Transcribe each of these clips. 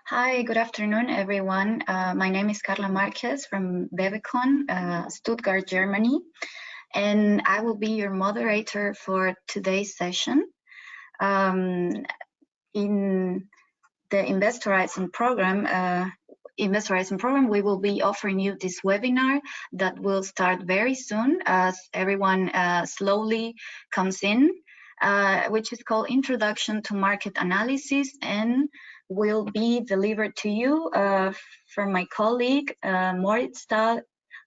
Hi, good afternoon, everyone. My name is Carla Marquez from Bevecon, Stuttgart, Germany, and I will be your moderator for today's session. In the InvestHorizon program, we will be offering you this webinar that will start very soon as everyone slowly comes in, which is called Introduction to Market Analysis, and will be delivered to you from my colleague, Moritz Stahl,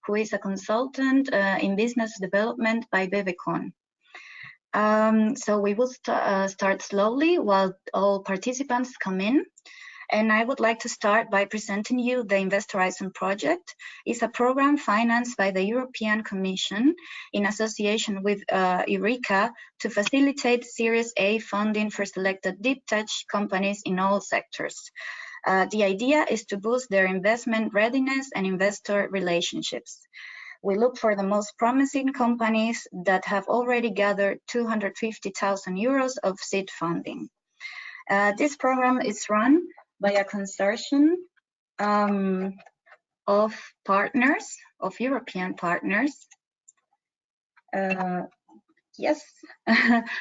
who is a consultant in business development by Bevecon. So we will start slowly while all participants come in. And I would like to start by presenting you the InvestHorizon project. It's a program financed by the European Commission in association with Eureka to facilitate Series A funding for selected deep tech companies in all sectors. The idea is to boost their investment readiness and investor relationships. We look for the most promising companies that have already gathered 250,000 euros of seed funding. This program is run by a consortium of partners, of European partners. Yes,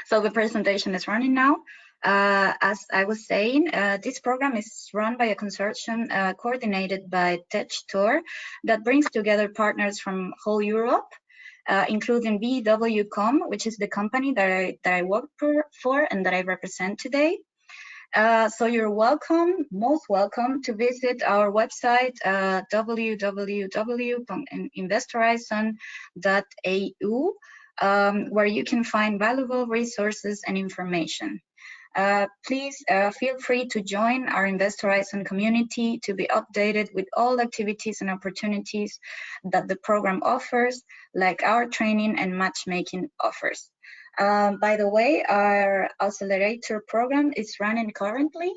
so the presentation is running now. As I was saying, this program is run by a consortium coordinated by TechTour that brings together partners from whole Europe, including BW.com, which is the company that I work for and that I represent today. So you're welcome, most welcome to visit our website, www.investorizon.eu, where you can find valuable resources and information. Please feel free to join our InvestHorizon community to be updated with all activities and opportunities that the program offers, like our training and matchmaking offers. By the way, our accelerator program is running currently.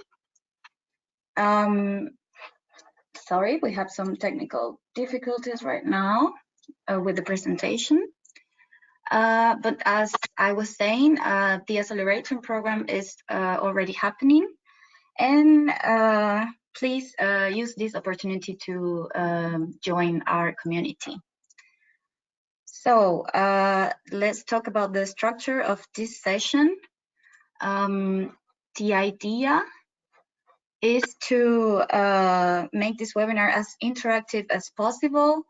Sorry, we have some technical difficulties right now with the presentation. But as I was saying, the accelerator program is already happening. And please use this opportunity to join our community. So let's talk about the structure of this session. The idea is to make this webinar as interactive as possible.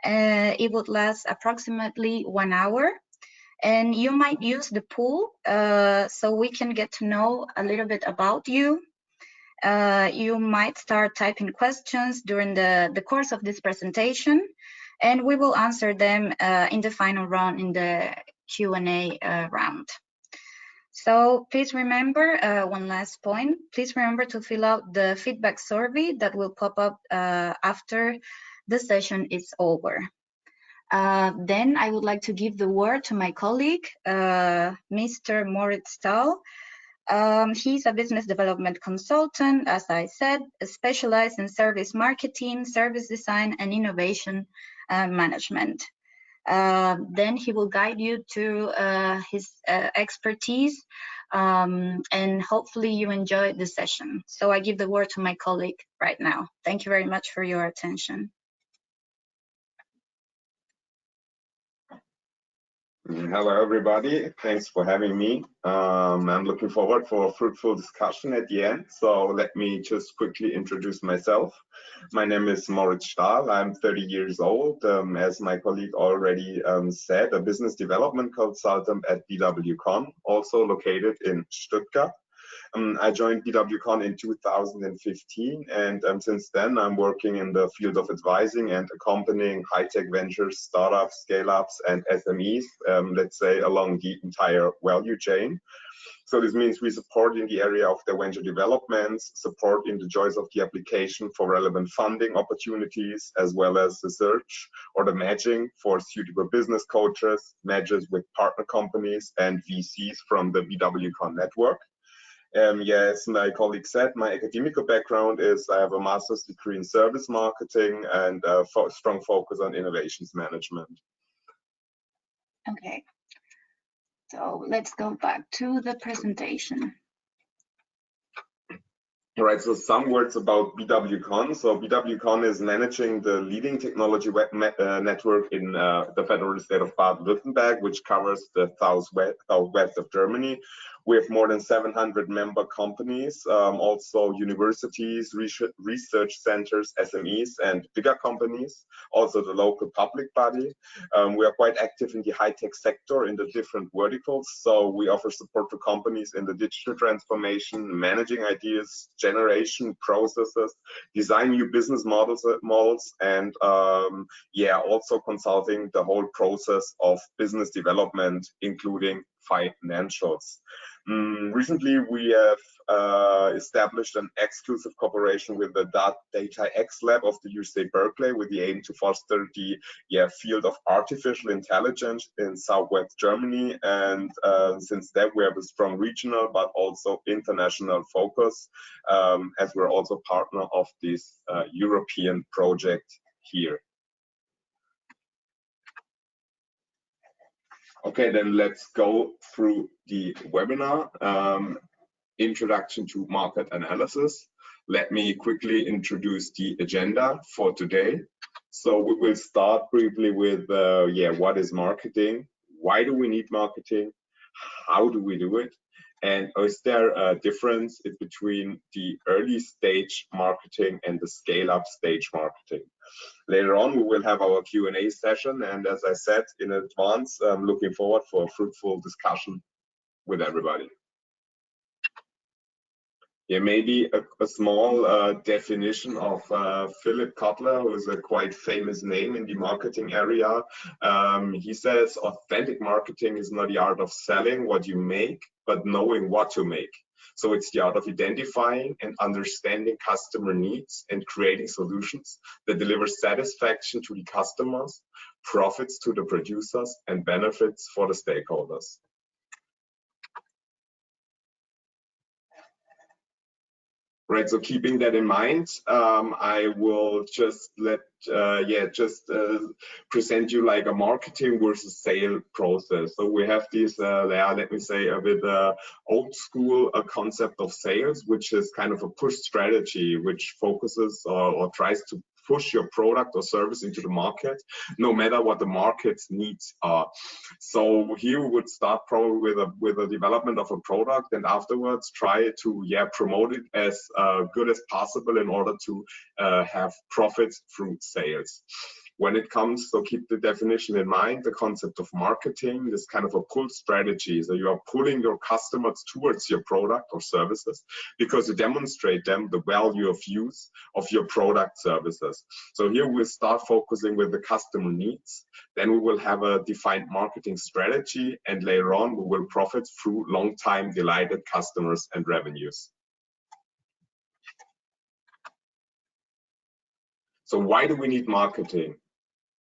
It would last approximately 1 hour. And you might use the pool so we can get to know a little bit about you. You might start typing questions during the course of this presentation, and we will answer them in the final round, in the Q&A round. So please remember, one last point, please remember to fill out the feedback survey that will pop up after the session is over. Then I would like to give the word to my colleague, Mr. Moritz Stahl. He's a business development consultant, as I said, specialized in service marketing, service design, and innovation management. Then he will guide you to his expertise, and hopefully you enjoy the session. So I give the word to my colleague right now. Thank you very much for your attention. Hello, everybody. Thanks for having me. I'm looking forward for a fruitful discussion at the end. So let me just quickly introduce myself. My name is Moritz Stahl. I'm 30 years old. As my colleague already said, a business development consultant at BW.com, also located in Stuttgart. I joined BW.com in 2015, and since then I'm working in the field of advising and accompanying high-tech ventures, startups, scale-ups, and SMEs, let's say along the entire value chain. So this means we support in the area of the venture developments, support in the choice of the application for relevant funding opportunities, as well as the search or the matching for suitable business coaches, matches with partner companies and VCs from the BW.com network. Yes, my colleague said, my academic background is I have a master's degree in service marketing and a strong focus on innovations management. Okay, so let's go back to the presentation. All right, so some words about BWCon. So BWCon is managing the leading technology web network in the federal state of Baden-Württemberg, which covers the southwest of Germany. We have more than 700 member companies, also universities, research centers, SMEs, and bigger companies, also the local public body. We are quite active in the high-tech sector in the different verticals. So we offer support to companies in the digital transformation, managing ideas, generation processes, design new business models, and yeah, also consulting the whole process of business development, including financials. Recently, we have established an exclusive cooperation with the Data X Lab of the USA Berkeley with the aim to foster the field of artificial intelligence in southwest Germany. And since then, we have a strong regional but also international focus, as we're also partner of this European project here. Okay, then let's go through the webinar. Introduction to market analysis. Let me quickly introduce the agenda for today. So we will start briefly with what is marketing? Why do we need marketing? How do we do it? And is there a difference between the early stage marketing and the scale-up stage marketing? Later on, we will have our Q&A session, and as I said in advance, I'm looking forward for a fruitful discussion with everybody. Yeah, maybe a small definition of Philip Kotler, who is a quite famous name in the marketing area. He says, authentic marketing is not the art of selling what you make, but knowing what to make. So it's the art of identifying and understanding customer needs and creating solutions that deliver satisfaction to the customers, profits to the producers, and benefits for the stakeholders. Right, so keeping that in mind, I will just present you like a marketing versus sale process. So we have this, let me say, a bit old school concept of sales, which is kind of a push strategy, which focuses or tries to push your product or service into the market, no matter what the market's needs are. So here we would start probably with a development of a product, and afterwards try to promote it as good as possible in order to have profits through sales. When it comes, so keep the definition in mind, the concept of marketing is kind of a pull strategy. So you are pulling your customers towards your product or services because you demonstrate them the value of use of your product services. So here we'll start focusing with the customer needs. Then we will have a defined marketing strategy, and later on we will profit through long time delighted customers and revenues. So why do we need marketing?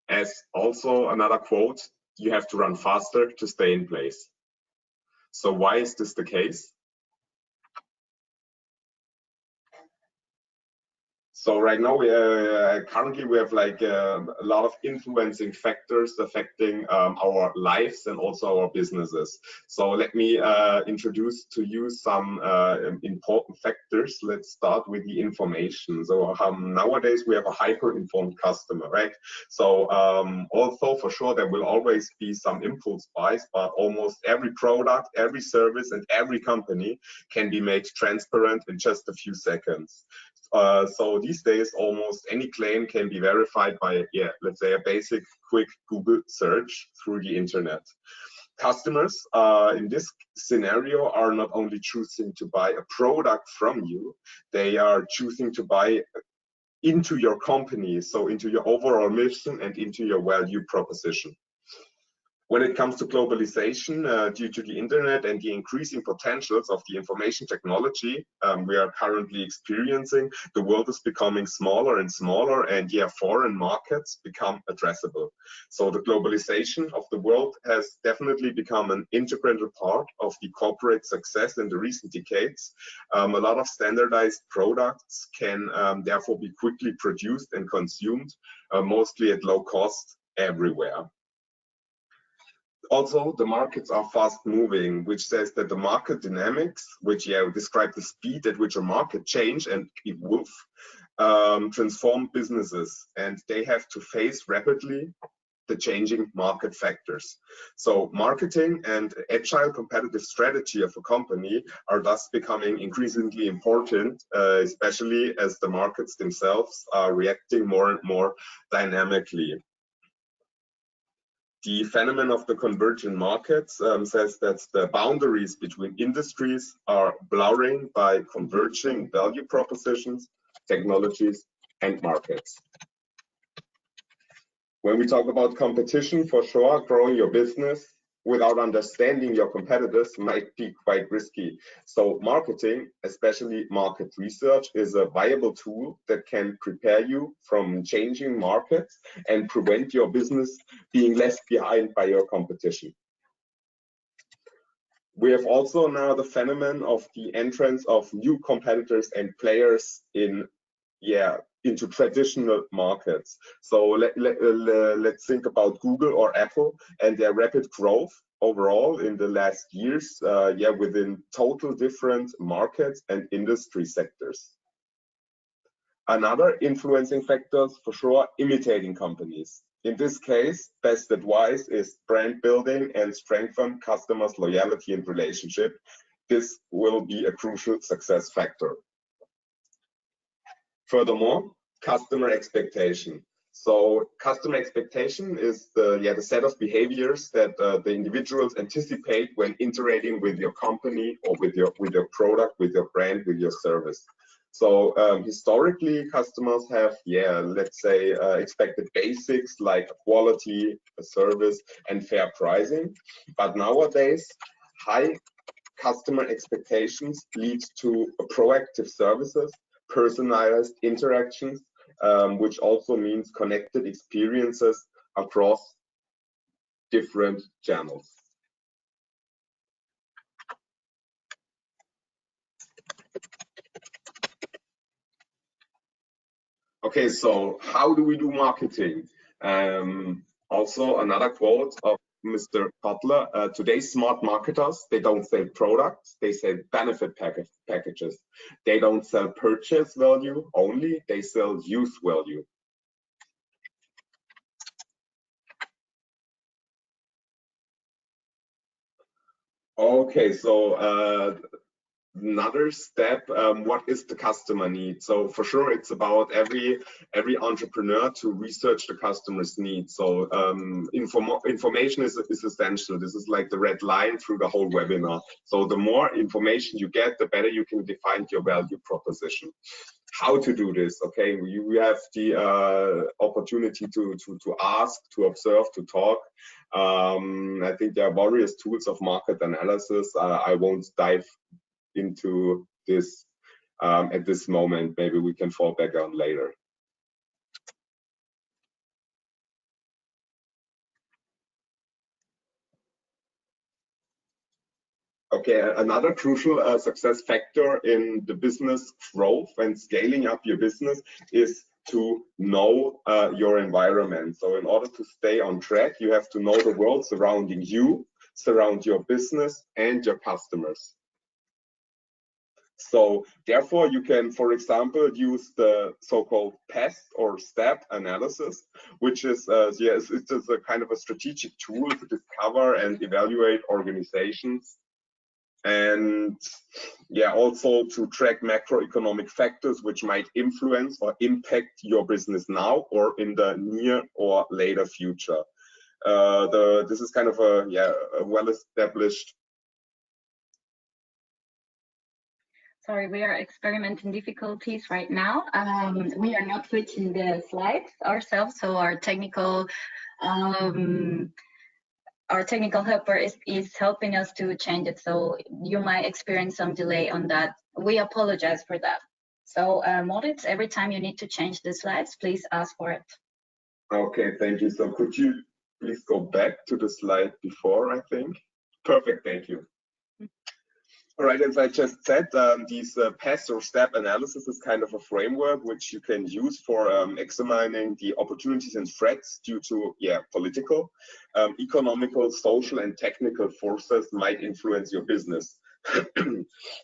As also another quote, you have to run faster to stay in place. So why is this the case? So right now, currently we have like a lot of influencing factors affecting our lives and also our businesses. So let me introduce to you some important factors. Let's start with the information. So nowadays we have a hyper-informed customer, right? So although for sure there will always be some impulse buys, but almost every product, every service, and every company can be made transparent in just a few seconds. So these days, almost any claim can be verified by, let's say a basic, quick Google search through the internet. Customers in this scenario are not only choosing to buy a product from you, they are choosing to buy into your company, so into your overall mission and into your value proposition. When it comes to globalization, due to the internet and the increasing potentials of the information technology we are currently experiencing, the world is becoming smaller and smaller, and foreign markets become addressable. So the globalization of the world has definitely become an integral part of the corporate success in the recent decades. A lot of standardized products can therefore be quickly produced and consumed, mostly at low cost everywhere. Also, the markets are fast moving, which says that the market dynamics, which describe the speed at which a market change and evolve, transform businesses, and they have to face rapidly the changing market factors. So marketing and agile competitive strategy of a company are thus becoming increasingly important, especially as the markets themselves are reacting more and more dynamically. The phenomenon of the convergent markets says that the boundaries between industries are blurring by converging value propositions, technologies, and markets. When we talk about competition, for sure, growing your business without understanding your competitors might be quite risky. So marketing, especially market research, is a viable tool that can prepare you from changing markets and prevent your business being left behind by your competition. We have also now the phenomenon of the entrance of new competitors and players into traditional markets. So let's think about Google or Apple and their rapid growth overall in the last years, within total different markets and industry sectors. Another influencing factor, for sure, imitating companies. In this case, best advice is brand building and strengthen customers' loyalty and relationship. This will be a crucial success factor. Furthermore, customer expectation. So customer expectation is the set of behaviors that the individuals anticipate when interacting with your company or with your product, with your brand, with your service. So historically, customers have, let's say, expected basics like quality, service, and fair pricing. But nowadays, high customer expectations lead to proactive services, personalized interactions, which also means connected experiences across different channels. Okay, so how do we do marketing? Also, another quote of Mr. Kotler, today's smart marketers, they don't sell products, they sell benefit packages. They don't sell purchase value only, they sell use value. Okay, so another step, what is the customer need? So for sure, it's about every entrepreneur to research the customer's needs. So information is essential. This is like the red line through the whole webinar. So the more information you get, the better you can define your value proposition. How to do this? Okay, we have the opportunity to ask, to observe, to talk. I think there are various tools of market analysis. I won't dive into this at this moment. Maybe we can fall back on later. Okay, another crucial success factor in the business growth and scaling up your business is to know your environment. So in order to stay on track, you have to know the world surrounding you, surround your business and your customers. So therefore, you can, for example, use the so-called PEST or STEP analysis, which is it's a kind of a strategic tool to discover and evaluate organizations, and also to track macroeconomic factors which might influence or impact your business now or in the near or later future. This is kind of a well-established. Sorry, we are experimenting difficulties right now. We are not switching the slides ourselves, so our technical helper is helping us to change it. So you might experience some delay on that. We apologize for that. So Moritz, every time you need to change the slides, please ask for it. Okay, thank you. So could you please go back to the slide before, I think? Perfect, thank you. All right, as I just said, these pass or step analysis is kind of a framework which you can use for examining the opportunities and threats due to political, economical, social, and technical forces might influence your business.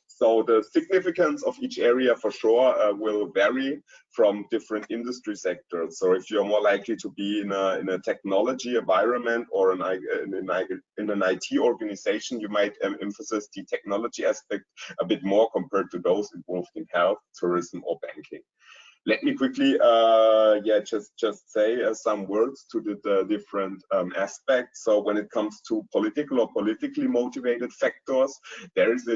So the significance of each area for sure will vary from different industry sectors. So if you're more likely to be in a technology environment or in an IT organization, you might emphasize the technology aspect a bit more compared to those involved in health, tourism, or banking. Let me quickly, just say some words to the different aspects. So when it comes to political or politically motivated factors, there is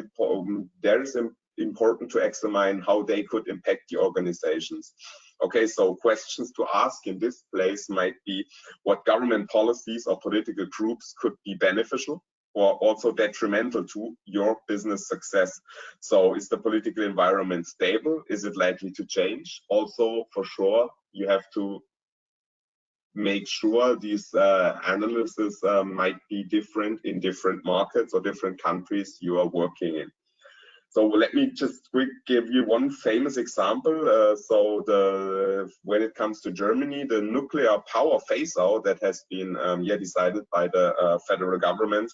important to examine how they could impact the organizations. Okay, so questions to ask in this place might be what government policies or political groups could be beneficial or also detrimental to your business success. So is the political environment stable? Is it likely to change? Also, for sure, you have to make sure these analyses might be different in different markets or different countries you are working in. So let me just give you one famous example. When it comes to Germany, the nuclear power phase out that has been decided by the federal government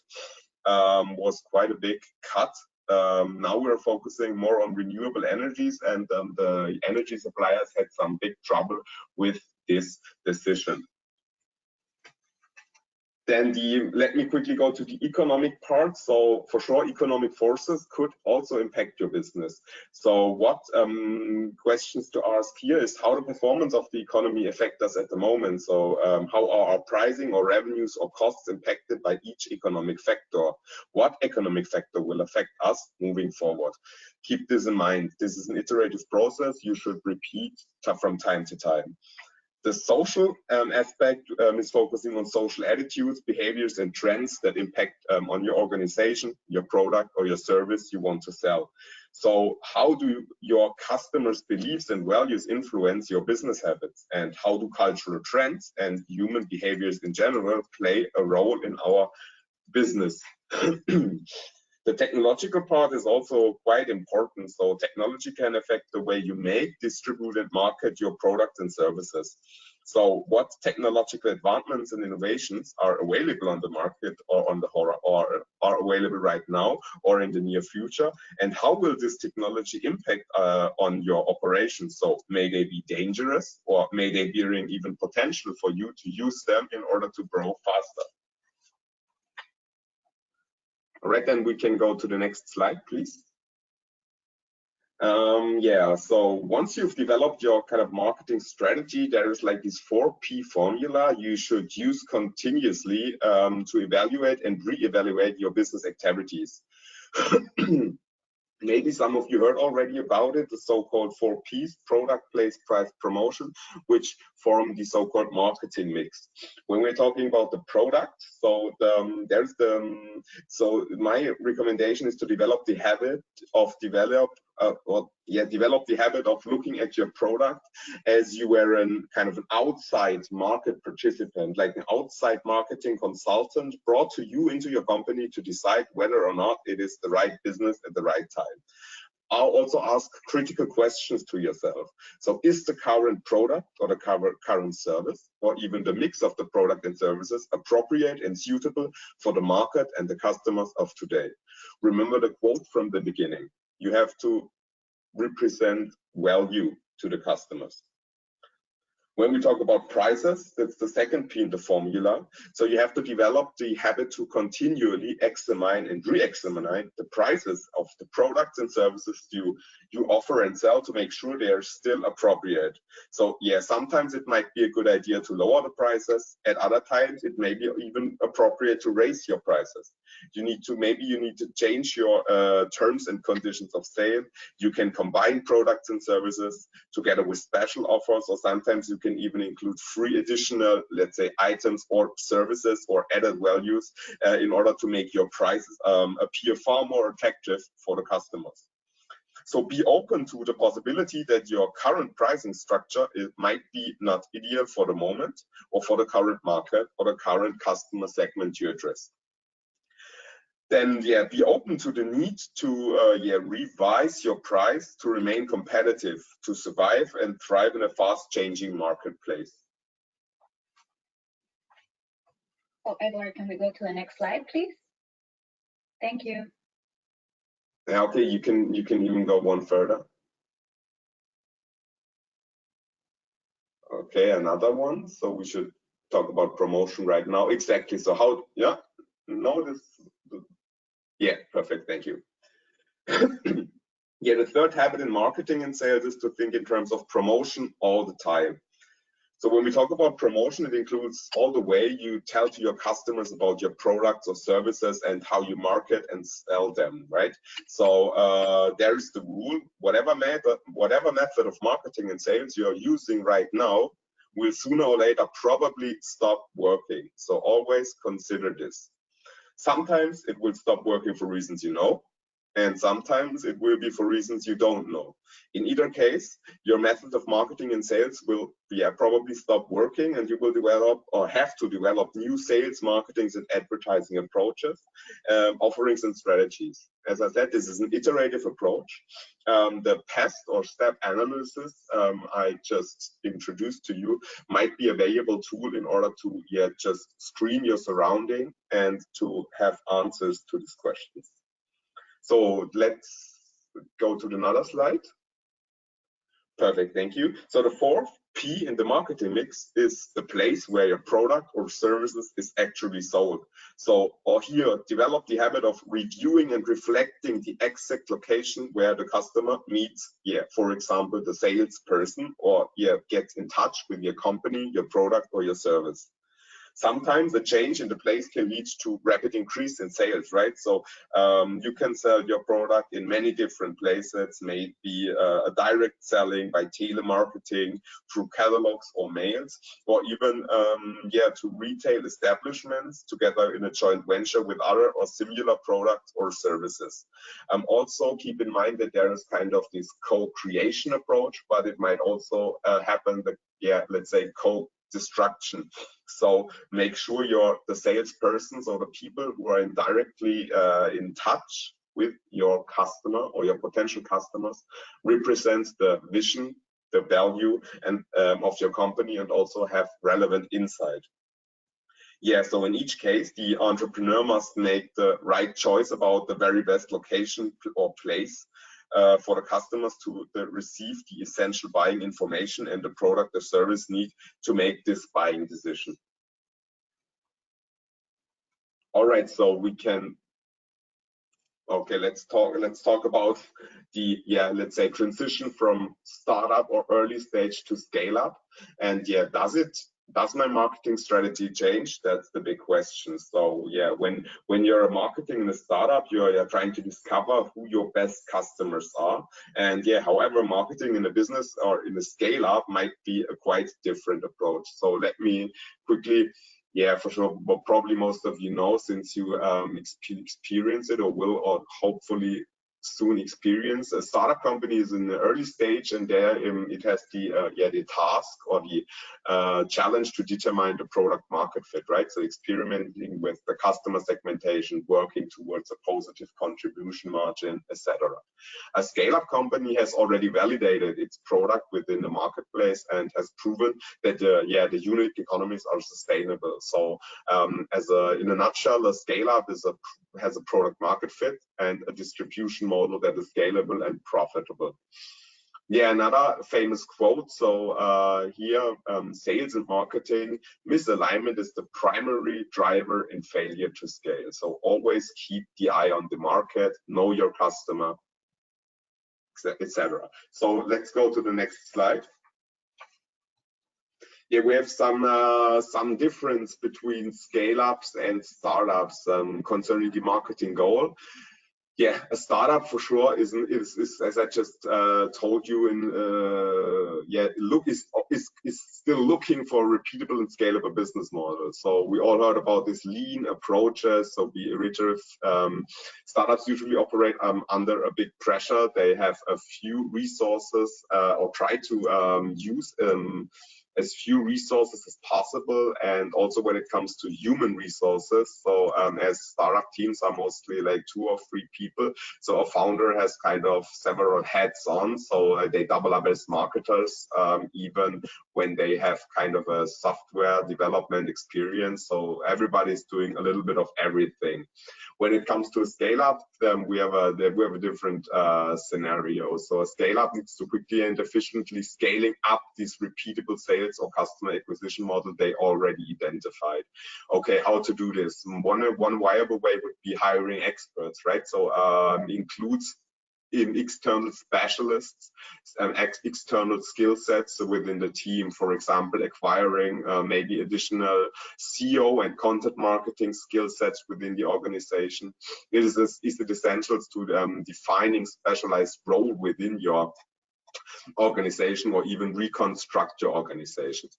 was quite a big cut. Now we're focusing more on renewable energies, and the energy suppliers had some big trouble with this decision. Then let me quickly go to the economic part. So for sure, economic forces could also impact your business. So what questions to ask here is how the performance of the economy affect us at the moment. So how are our pricing or revenues or costs impacted by each economic factor? What economic factor will affect us moving forward? Keep this in mind. This is an iterative process you should repeat from time to time. The social aspect is focusing on social attitudes, behaviors, and trends that impact on your organization, your product, or your service you want to sell. So how do your customers' beliefs and values influence your business habits? And how do cultural trends and human behaviors in general play a role in our business? The technological part is also quite important. So technology can affect the way you make, distribute, and market your products and services. So what technological advancements and innovations are available on the market or are available right now or in the near future? And how will this technology impact on your operations? So may they be dangerous, or may they bring even potential for you to use them in order to grow faster? All right, then we can go to the next slide, please. So once you've developed your kind of marketing strategy, there is like this 4P formula you should use continuously to evaluate and re-evaluate your business activities. Maybe some of you heard already about it, the so-called 4Ps, product, place, price, promotion, which form the so-called marketing mix. When we're talking about the product, so my recommendation is to develop the habit of looking at your product as you were kind of an outside market participant, like an outside marketing consultant brought to you into your company to decide whether or not it is the right business at the right time. I'll also ask critical questions to yourself. So is the current product or the current service, or even the mix of the product and services, appropriate and suitable for the market and the customers of today? Remember the quote from the beginning. You have to represent value to the customers. When we talk about prices, that's the second P in the formula. So you have to develop the habit to continually examine and re-examine the prices of the products and services you offer and sell to make sure they are still appropriate. So yeah, sometimes it might be a good idea to lower the prices. At other times, it may be even appropriate to raise your prices. Maybe you need to change your terms and conditions of sale. You can combine products and services together with special offers, or sometimes you can even include free additional, let's say, items or services or added values in order to make your prices appear far more attractive for the customers. So be open to the possibility that your current pricing structure might be not ideal for the moment, or for the current market or the current customer segment you address. Then be open to the need to revise your price to remain competitive, to survive and thrive in a fast changing marketplace. Oh, Edward, can we go to the next slide, please? Thank you. Okay, you can even go one further. Okay, another one. So we should talk about promotion right now. Exactly. So how? Yeah. Notice. Yeah. Perfect. Thank you. The third habit in marketing and sales is to think in terms of promotion all the time. So when we talk about promotion, it includes all the way you tell to your customers about your products or services and how you market and sell them, right? So there is the rule: whatever method of marketing and sales you're using right now will sooner or later probably stop working. So always consider this. Sometimes it will stop working for reasons you know, and sometimes it will be for reasons you don't know. In either case, your method of marketing and sales will probably stop working, and you will develop or have to develop new sales, marketing, and advertising approaches, offerings, and strategies. As I said, this is an iterative approach. The past or step analysis I just introduced to you might be a valuable tool in order to just screen your surrounding and to have answers to these questions. So let's go to another slide. Perfect, thank you. So the fourth P in the marketing mix is the place where your product or services is actually sold. So here, develop the habit of reviewing and reflecting the exact location where the customer meets, for example, the salesperson, or gets in touch with your company, your product, or your service. Sometimes a change in the place can lead to rapid increase in sales, right? So you can sell your product in many different places, maybe a direct selling by telemarketing, through catalogs or mails, or even to retail establishments together in a joint venture with other or similar products or services. Also keep in mind that there is kind of this co-creation approach, but it might also happen that, let's say co-destruction. So make sure the salespersons or the people who are indirectly in touch with your customer or your potential customers represents the vision, the value, and of your company, and also have relevant insight. So in each case, the entrepreneur must make the right choice about the very best location or place for the customers to receive the essential buying information and the product or service need to make this buying decision. All right, so we can. Okay, let's talk about the let's say transition from startup or early stage to scale up. And does my marketing strategy change? That's the big question. So when you're marketing in a startup, you're trying to discover who your best customers are. And however, marketing in a business or in a scale up might be a quite different approach. So let me quickly. For sure, but probably most of you know, since you experience it or will, or hopefully soon experience. A startup company is in the early stage, and there it has the task or the challenge to determine the product market fit, right? So experimenting with the customer segmentation, working towards a positive contribution margin, etc. A scale-up company has already validated its product within the marketplace and has proven that the unit economies are sustainable. So in a nutshell, a scale-up has a product market fit and a distribution model that is scalable and profitable. Another famous quote. So here, sales and marketing misalignment is the primary driver in failure to scale. So always keep the eye on the market, know your customer, etc. So let's go to the next slide. We have some difference between scale-ups and startups concerning the marketing goal. A startup for sure is as I just told you, is still looking for a repeatable and scalable business model. So we all heard about these lean approaches. So the iterative startups usually operate under a big pressure. They have a few resources or try to use as few resources as possible, and also when it comes to human resources. So as startup teams are mostly like 2 or 3 people, so a founder has kind of several hats on, so they double up as marketers, even when they have kind of a software development experience. So everybody's doing a little bit of everything. When it comes to a scale up, we have a different scenario. So a scale up needs to quickly and efficiently scaling up these repeatable sales or customer acquisition model they already identified. Okay, how to do this? One viable way would be hiring experts, right? So includes in external specialists and external skill sets within the team. For example, acquiring maybe additional SEO and content marketing skill sets within the organization. It is essential to defining specialized role within your organization, or even reconstruct your organization.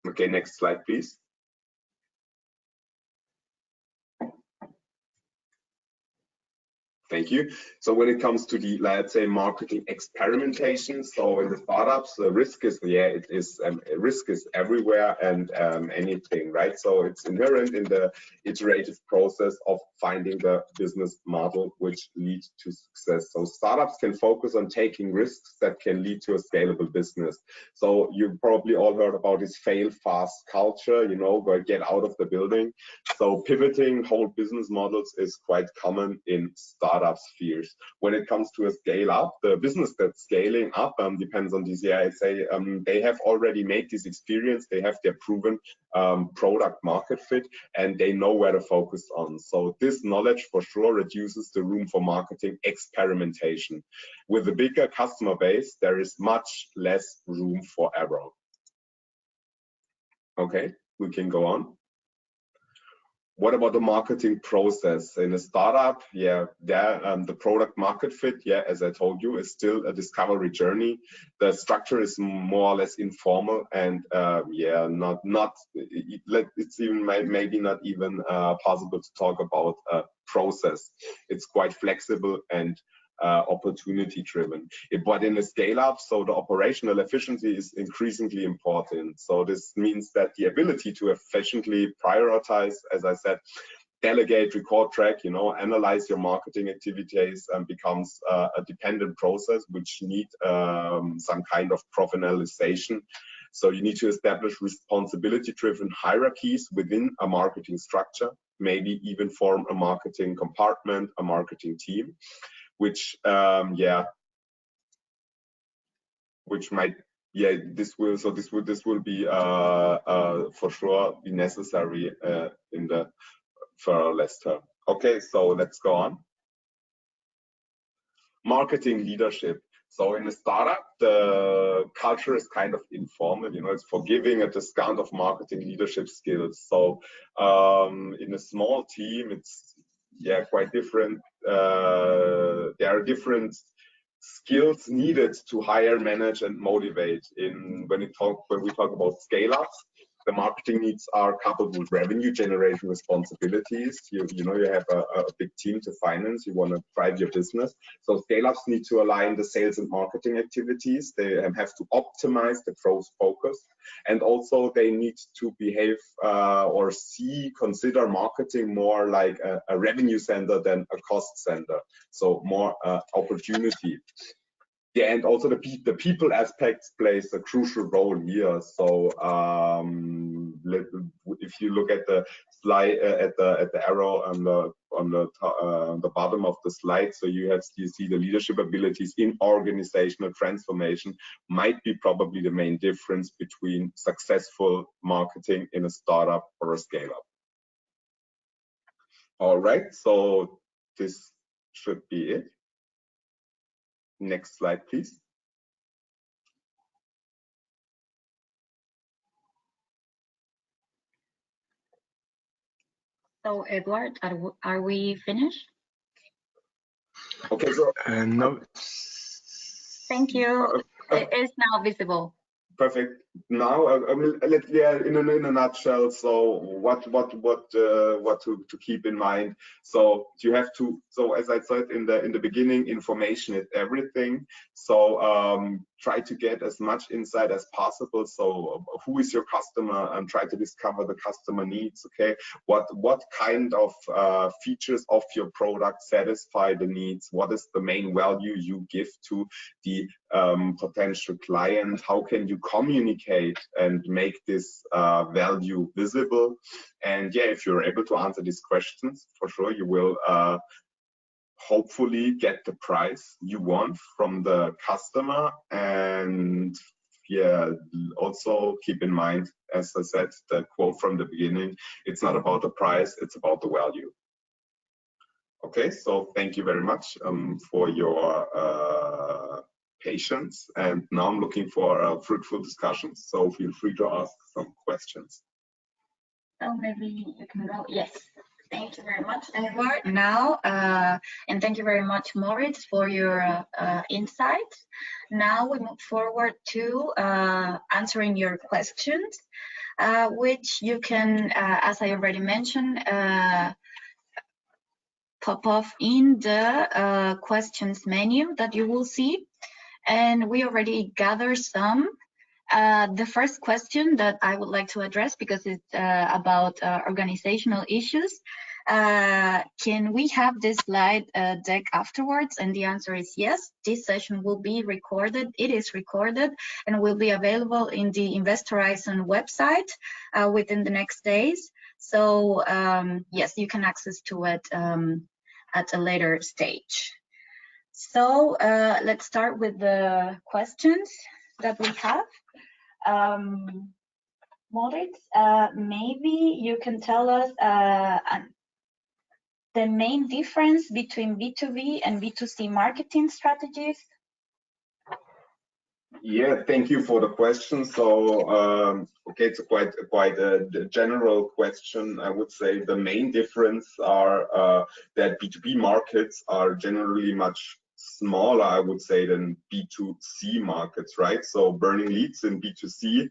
Okay, next slide, please. Thank you. So when it comes to the, let's say, marketing experimentation, so in the startups, the risk is, risk is everywhere and anything, right? So it's inherent in the iterative process of finding the business model which leads to success. So startups can focus on taking risks that can lead to a scalable business. So you probably all heard about this fail fast culture, you know, where get out of the building. So pivoting whole business models is quite common in startup spheres. When it comes to a scale up, the business that's scaling up depends on this. Yeah, I'd say they have already made this experience. They have their proven product market fit, and they know where to focus on. So this knowledge for sure reduces the room for marketing experimentation. With a bigger customer base, there is much less room for error. Okay, we can go on. What about the marketing process in a startup? Yeah, there the product market fit, yeah, as I told you, is still a discovery journey. The structure is more or less informal, and yeah, it's even maybe not even possible to talk about a process. It's quite flexible and opportunity driven. But in a scale up, so the operational efficiency is increasingly important. So this means that the ability to efficiently prioritize, as I said, delegate, record, track, you know, analyze your marketing activities becomes a dependent process which need some kind of professionalization. So you need to establish responsibility driven hierarchies within a marketing structure, maybe even form a marketing compartment, a marketing team, which which might, yeah, this will be for sure be necessary in the for less term. Okay, so let's go on. Marketing leadership. So in a startup, the culture is kind of informal, you know, it's forgiving a discount of marketing leadership skills. So in a small team, it's, yeah, quite different. There are different skills needed to hire, manage, and motivate. When we talk about scale-ups, the marketing needs are coupled with revenue generation responsibilities. You know, you have a big team to finance. You want to drive your business. So scale-ups need to align the sales and marketing activities. They have to optimize the growth focus, and also they need to behave or consider marketing more like a revenue center than a cost center. So more opportunity. Yeah, and also the people aspect plays a crucial role here. So if you look at the slide at the arrow on the bottom of the slide, so you see the leadership abilities in organizational transformation might be probably the main difference between successful marketing in a startup or a scale up. All right, so this should be it. Next slide, please. So, Edward, are we finished? Okay, so no. Thank you. It's now visible. Perfect. Now, I mean, in a nutshell. So, what to keep in mind? So you have to. So as I said in the beginning, information is everything. So try to get as much insight as possible. So who is your customer, and try to discover the customer needs. Okay, what kind of features of your product satisfy the needs? What is the main value you give to the potential client? How can you communicate and make this value visible? And yeah, if you're able to answer these questions, for sure you will hopefully get the price you want from the customer. And yeah, also keep in mind, as I said, the quote from the beginning, it's not about the price, it's about the value. Okay, so thank you very much for your patience, and now I'm looking for a fruitful discussion, so feel free to ask some questions. So maybe you can go. Yes. Thank you very much, Edward. Now, and thank you very much, Moritz, for your insights. Now we move forward to answering your questions, which you can, as I already mentioned, pop off in the questions menu that you will see. And we already gathered some. The first question that I would like to address, because it's about organizational issues, can we have this slide deck afterwards? And the answer is yes. This session will be recorded. It is recorded and will be available in the InvestHorizon website within the next days. So yes, you can access to it at a later stage. So let's start with the questions that we have. Moritz, maybe you can tell us the main difference between B2B and B2C marketing strategies. Yeah, thank you for the question. So, okay, it's quite a general question. I would say the main difference are that B2B markets are generally much smaller, I would say, than B2C markets, right? So burning leads in B2C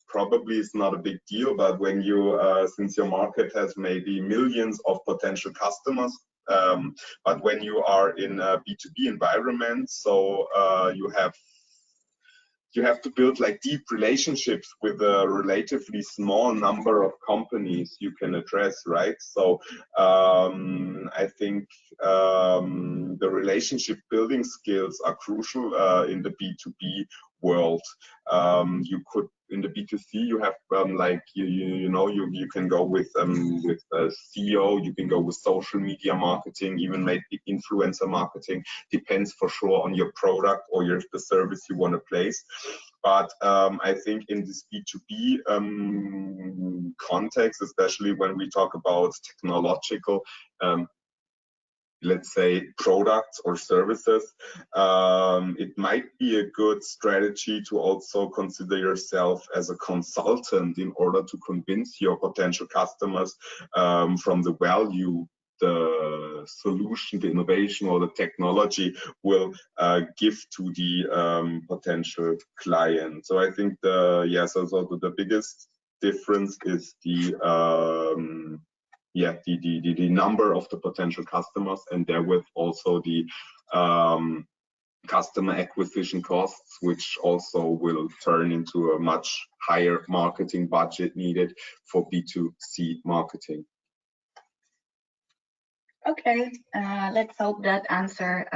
probably is not a big deal, but when you, since your market has maybe millions of potential customers, but when you are in a B2B environment, so you have to build like deep relationships with a relatively small number of companies you can address, right? So I think the relationship building skills are crucial in the B2B world. You could, in the B2C, you have like you can go with SEO, you can go with social media marketing, even maybe influencer marketing. Depends for sure on your product or the service you want to place. But I think in this B2B context, especially when we talk about technological let's say products or services, it might be a good strategy to also consider yourself as a consultant in order to convince your potential customers from the value the solution, the innovation, or the technology will give to the potential client. So I think the biggest difference is the number of the potential customers, and therewith also the customer acquisition costs, which also will turn into a much higher marketing budget needed for B2C marketing. Okay, let's hope that answer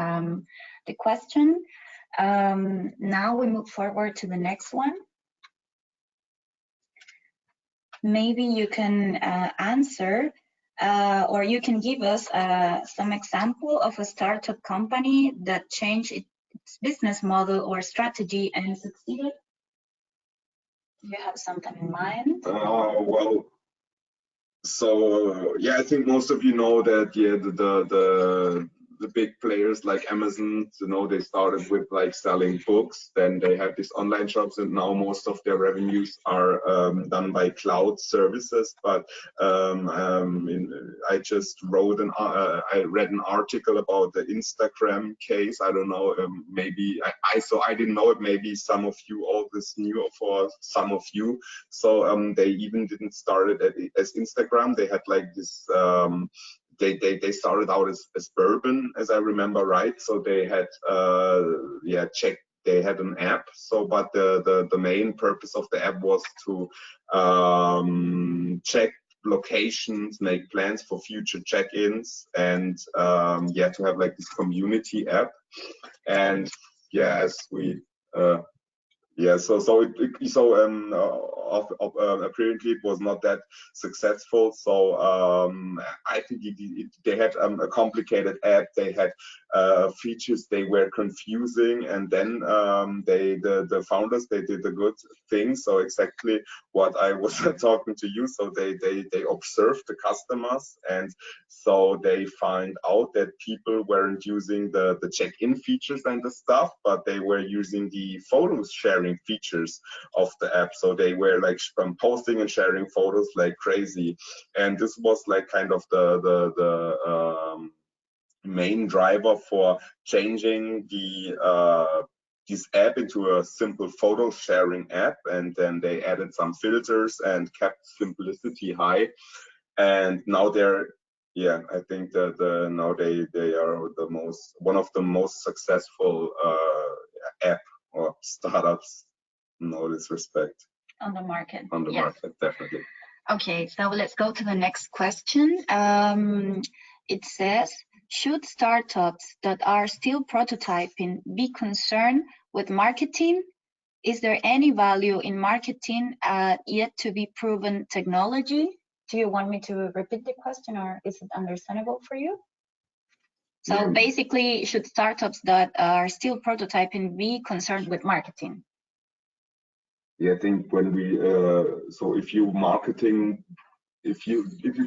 the question. Now we move forward to the next one. Maybe you can answer or you can give us some example of a startup company that changed its business model or strategy and succeeded. Do you have something in mind? Well, so yeah, I think most of you know that the big players like Amazon, they started with like selling books, then they have these online shops, and now most of their revenues are done by cloud services. But I just I read an article about the Instagram case. I don't know, maybe I didn't know it. Maybe some of you all this knew for some of you. So they even didn't start it as Instagram. They had like this. They started out as Bourbon, as I remember, right? So they had they had an app. So, but the main purpose of the app was to check locations, make plans for future check-ins, and yeah, to have like this community app. And yeah, as we yeah, apparently it was not that successful. So I think they had a complicated app. They had features they were confusing, and then the founders, they did a good thing. So exactly what I was talking to you. So they observed the customers, and so they find out that people weren't using the check-in features and the stuff, but they were using the photos sharing features of the app. So they were like posting and sharing photos like crazy, and this was like kind of the main driver for changing this app into a simple photo sharing app. And then they added some filters and kept simplicity high, and now they're, yeah, I think that now they are one of the most successful app or startups in all this respect on the market. On the market, definitely. Okay, so let's go to the next question. It says, should startups that are still prototyping be concerned with marketing? Is there any value in marketing yet to be proven technology? Do you want me to repeat the question, or is it understandable for you? So basically, should startups that are still prototyping be concerned with marketing? Yeah, I think when we so if you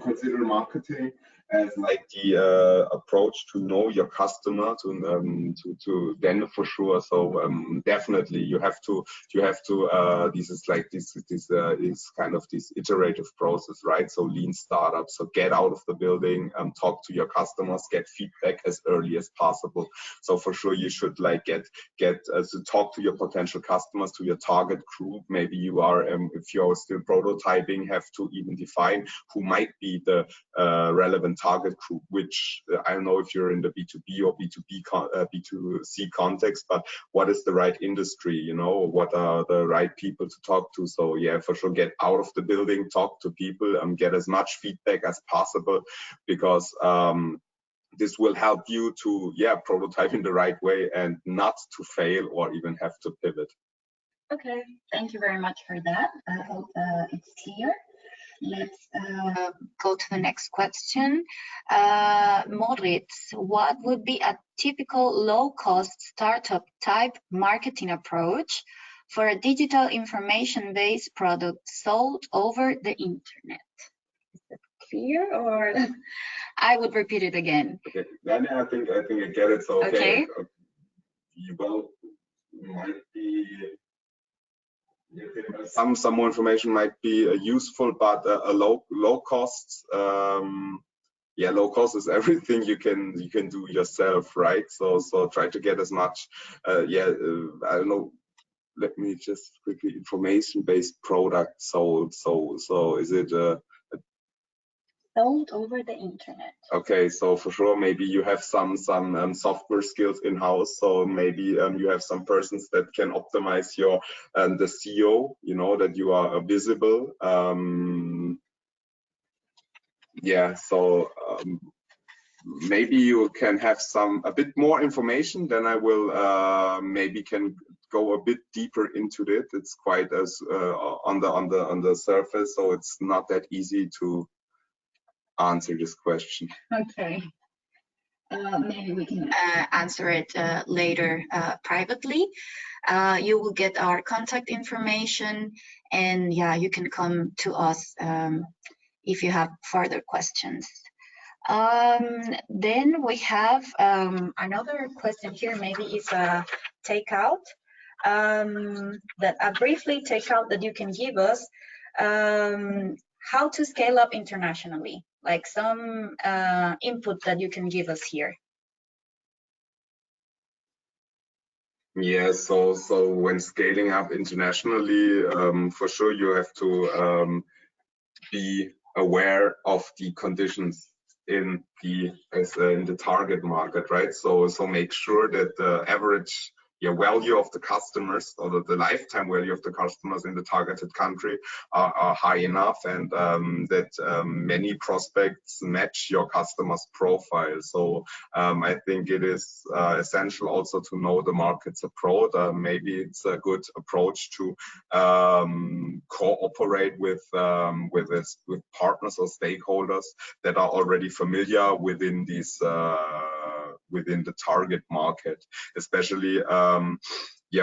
consider marketing as like the approach to know your customer, to then for sure. So definitely you have to this is like this is kind of this iterative process, right? So lean startup. So get out of the building, talk to your customers, get feedback as early as possible. So for sure you should like get to talk to your potential customers, to your target group. Maybe you are if you're still prototyping, have to even define who might be the relevant target group, which I don't know if you're in the B2B or B2C context, but what is the right industry, you know, what are the right people to talk to? So yeah, for sure, get out of the building, talk to people, get as much feedback as possible, because this will help you to prototype in the right way and not to fail or even have to pivot. Okay, thank you very much for that. I hope it's clear. Let's go to the next question. Moritz, what would be a typical low-cost startup type marketing approach for a digital information-based product sold over the internet? Is that clear, or I would repeat it again? Okay, then I think I get it. So okay. Well, might be. Some more information might be useful, but a low cost. Low cost is everything you can do yourself, right? So try to get as much. I don't know. Let me just quickly, information-based product sold. So is it sold over the internet? Okay, so for sure, maybe you have some software skills in house. So maybe you have some persons that can optimize your the SEO. You know, that you are visible. Maybe you can have a bit more information. Then I will maybe can go a bit deeper into it. It's quite as on the surface, so it's not that easy to answer this question. Okay. Maybe we can answer it later privately. You will get our contact information, and you can come to us if you have further questions. Then we have another question here. Maybe it's a takeout, a briefly takeout that you can give us. How to scale up internationally, like some input that you can give us here. Yeah, so when scaling up internationally, for sure you have to be aware of the conditions in the target market, right? So make sure that the average value of the customers, or the lifetime value of the customers in the targeted country are high enough, and that many prospects match your customer's profile. So I think it is essential also to know the market's approach. Maybe it's a good approach to cooperate with partners or stakeholders that are already familiar within these within the target market, especially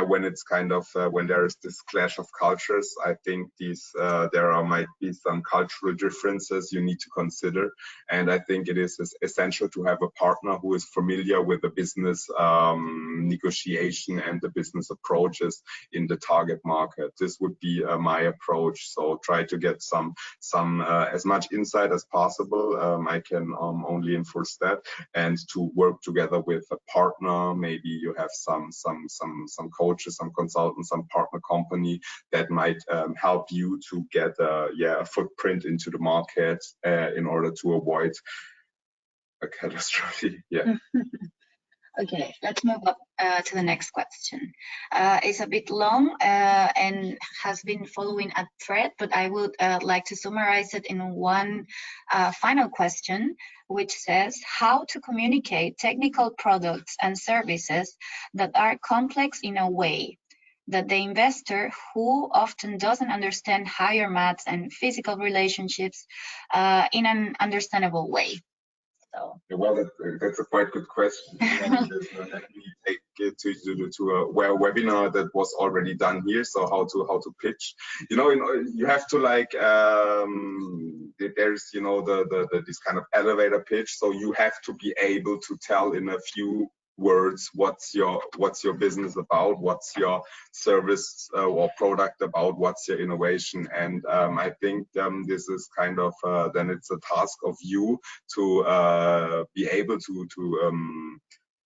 when it's kind of when there is this clash of cultures. I think might be some cultural differences you need to consider, and I think it is essential to have a partner who is familiar with the business negotiation and the business approaches in the target market. This would be my approach. So try to get some as much insight as possible. I can only enforce that, and to work together with a partner. Maybe you have some coaches, some consultants, some partner company that might help you to get a footprint into the market in order to avoid a catastrophe. Yeah. Okay, let's move up to the next question. It's a bit long and has been following a thread, but I would like to summarize it in one final question, which says how to communicate technical products and services that are complex in a way that the investor, who often doesn't understand higher maths and physical relationships in an understandable way. So. Well, that's a quite good question. Let me take it to a webinar that was already done here. So how to pitch? You have to like there's this kind of elevator pitch. So you have to be able to tell in a few words what's your business about, what's your service or product about, what's your innovation. And I think this is kind of then it's a task of you to be able to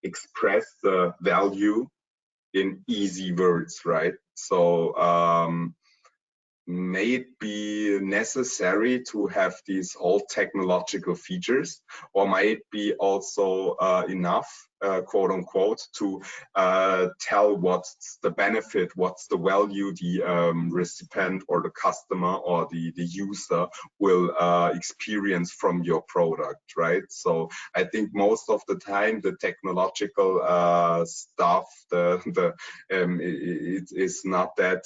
express the value in easy words, right? So may it be necessary to have these whole technological features, or might it be also enough, quote unquote, to tell what's the benefit, what's the value the recipient or the customer or the user will experience from your product, right? So I think most of the time the technological stuff, it is not that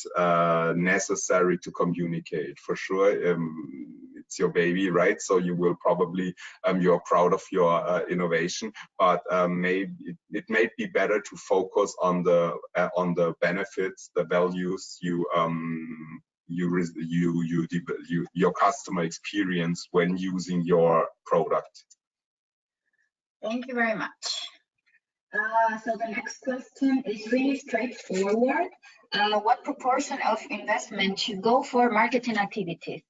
necessary to communicate. For sure, it's your baby, right? So you will probably you're proud of your innovation, but maybe it may be better to focus on the benefits, the values your customer experience when using your product. Thank you very much. So the next question is really straightforward. What proportion of investment should go for marketing activities?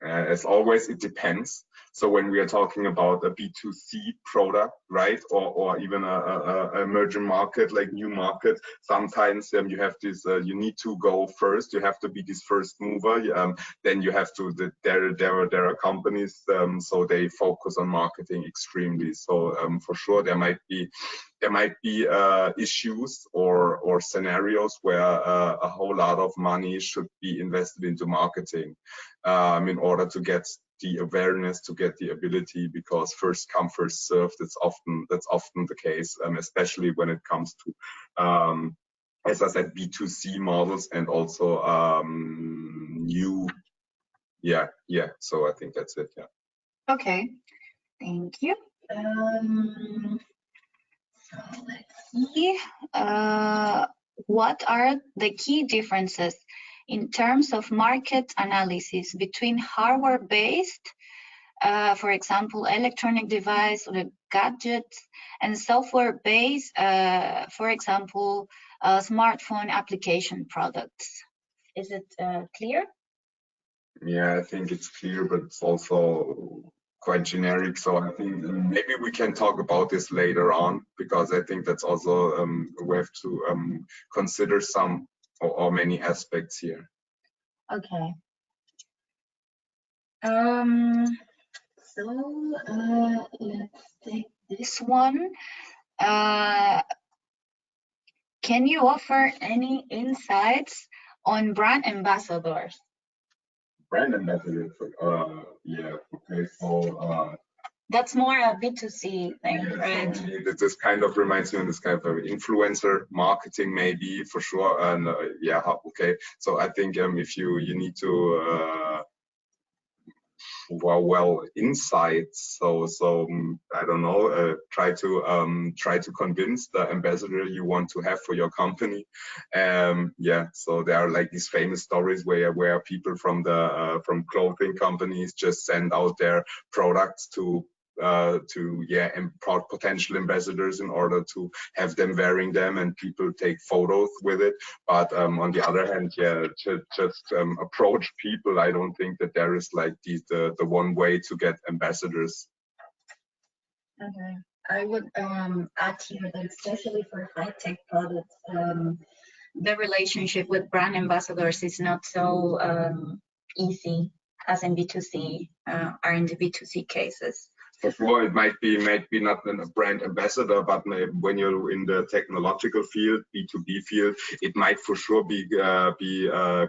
As always, it depends. So when we are talking about a B2C product, right, or even a emerging market, like new market, sometimes you have this, you need to go first. You have to be this first mover. Then you have to. There are companies, so they focus on marketing extremely. So for sure, there might be issues or scenarios where a whole lot of money should be invested into marketing in order to get the awareness, to get the ability, because first come first served. That's often the case, especially when it comes to as I said, B2C models and also new. Yeah. So I think that's it. Yeah. Okay, thank you. So let's see. What are the key differences in terms of market analysis between hardware-based, for example, electronic device or gadgets, and software-based, for example, smartphone application products? Is it clear? Yeah, I think it's clear, but it's also quite generic. So I think maybe we can talk about this later on, because I think that's also we have to consider some or many aspects here. Okay. So let's take this one. Can you offer any insights on brand ambassadors? Brand ambassadors, yeah, okay, so that's more a B2C thing, yeah, right? so this kind of reminds me of this kind of influencer marketing, maybe for sure. And yeah, okay. So I think if you need to insights. So I don't know. Try to convince the ambassador you want to have for your company. Yeah. So there are like these famous stories where people from the from clothing companies just send out their products to potential ambassadors in order to have them wearing them and people take photos with it. But on the other hand, yeah, just approach people. I don't think that there is like the one way to get ambassadors. Okay. I would add here that especially for high-tech products, the relationship with brand ambassadors is not so easy as in B2C or in the B2C cases. For sure, it might be not a brand ambassador, but when you're in the technological field, B2B field, it might for sure be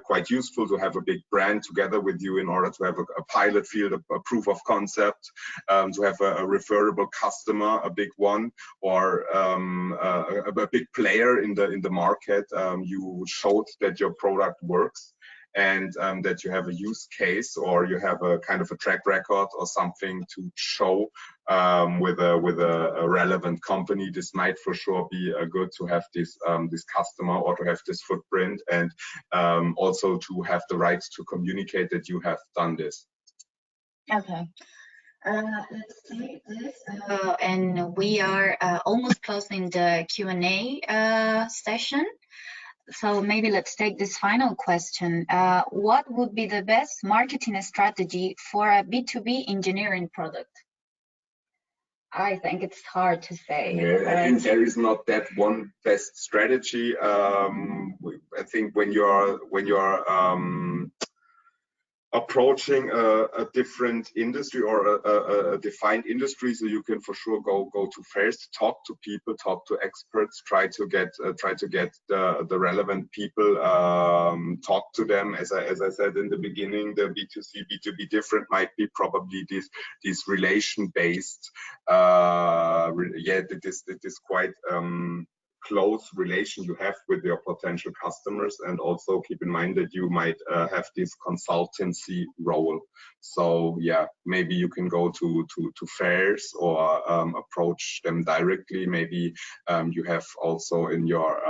quite useful to have a big brand together with you in order to have a pilot field, a proof of concept, to have a referable customer, a big one, or a big player in the market. You showed that your product works, and that you have a use case or you have a kind of a track record or something to show with a relevant company. This might for sure be good to have this customer or to have this footprint, and also to have the rights to communicate that you have done this. Okay. Let's take this, and we are almost closing the Q&A session. So maybe let's take this final question. What would be the best marketing strategy for a B2B engineering product? I think it's hard to say. Yeah, I think there is not that one best strategy. I think when you're approaching a different industry or a defined industry, so you can for sure go to fairs, talk to people, talk to experts, try to get the relevant people, talk to them. As I said in the beginning, the B2C B2B different might be probably this relation based. It is quite close relation you have with your potential customers, and also keep in mind that you might have this consultancy role. So yeah, maybe you can go to fairs or approach them directly. Maybe you have also in your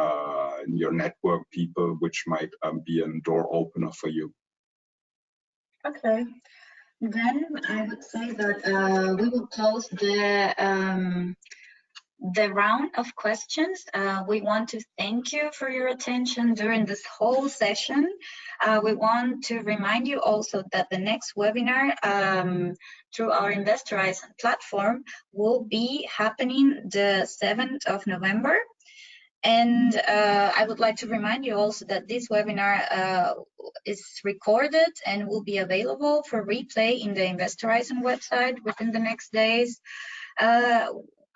network people which might be a door opener for you. Okay, then I would say that we will close the round of questions. We want to thank you for your attention during this whole session. We want to remind you also that the next webinar through our InvestHorizon platform will be happening the 7th of November. And I would like to remind you also that this webinar is recorded and will be available for replay in the InvestHorizon website within the next days.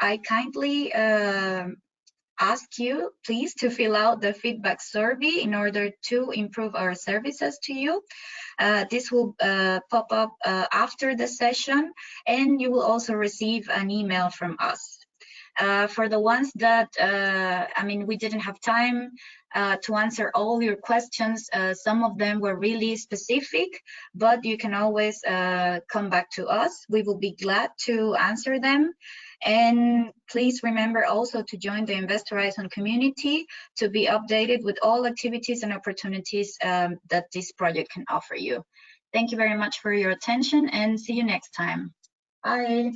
I kindly ask you, please, to fill out the feedback survey in order to improve our services to you. This will pop up after the session, and you will also receive an email from us. For the ones that, we didn't have time to answer all your questions. Some of them were really specific, but you can always come back to us. We will be glad to answer them. And please remember also to join the InvestHorizon community to be updated with all activities and opportunities that this project can offer you. Thank you very much for your attention, and see you next time. Bye.